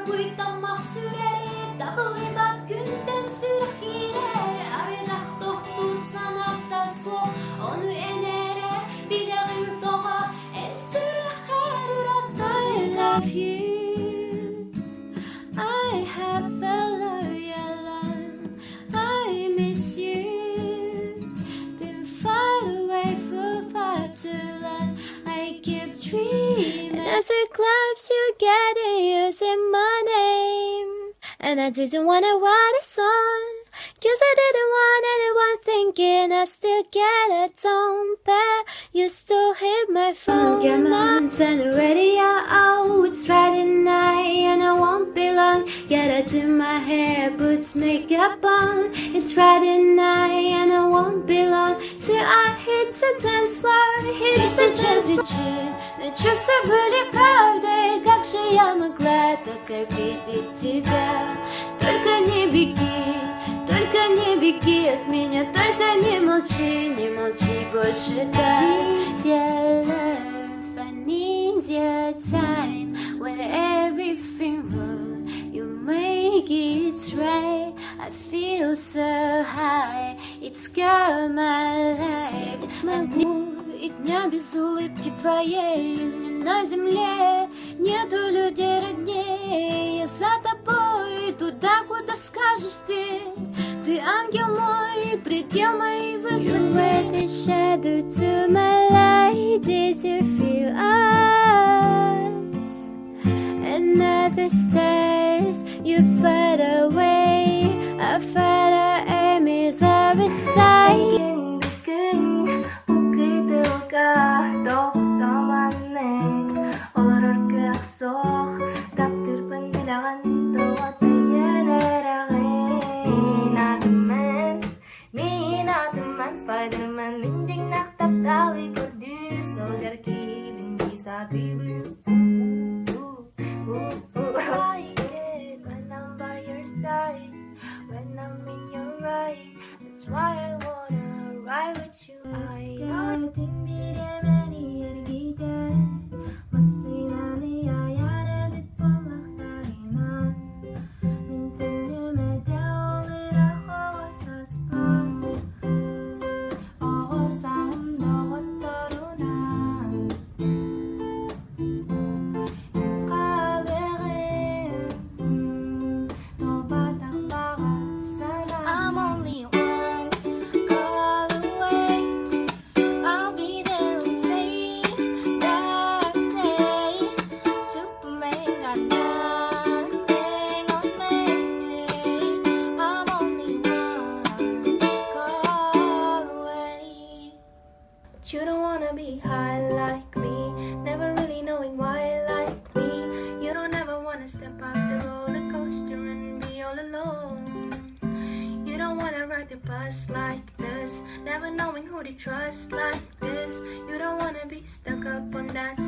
kuitenkin syrjäri, tapulivat kynten syrjäri, aredah tohtur sanata suo, on enere, viderin toga, et syrjäri rasva. I love you, I have felt you, I miss you, been far away for far too long, I keep dreaming. And as it claps you get it using my name, and I didn't wanna write a song, 'cause I didn't want anyone thinking I still get a tone back. You still hit my phone. Get my hands on the radio, oh, it's Friday night and I won't be long. Get I do my hair, boots, makeup on. It's Friday night and I won't be long till I hit the dance floor, hit the dance floor. На чувства были правдой, как же я могла так обидеть тебя? Только не беги, только не беги от меня, только не молчи больше, да. It's your love, I need your time. When everything wrong, you make it right. I feel so high, it's got my life. It's my и дня без улыбки твоей мне на земле нету людей родней. Я за тобой туда, куда скажешь ты. Ты ангел мой, предел моей высоты. You were the shadow to my light. Did you feel us? Another stars, you far away. I felt our aim is our side. Spider-Man linjing nak tap tali kodir soldier kibin bisa tibu. I get when I'm by your side, when I'm in your right. That's why I wanna ride with you. I got in bilemeni ergide, masinani ayare bit polakainan. Mintenye de olira khosaspa. You don't wanna be high like me, never really knowing why like me. You don't ever wanna step off the roller coaster and be all alone. You don't wanna ride the bus like this, never knowing who to trust like this. You don't wanna be stuck up on that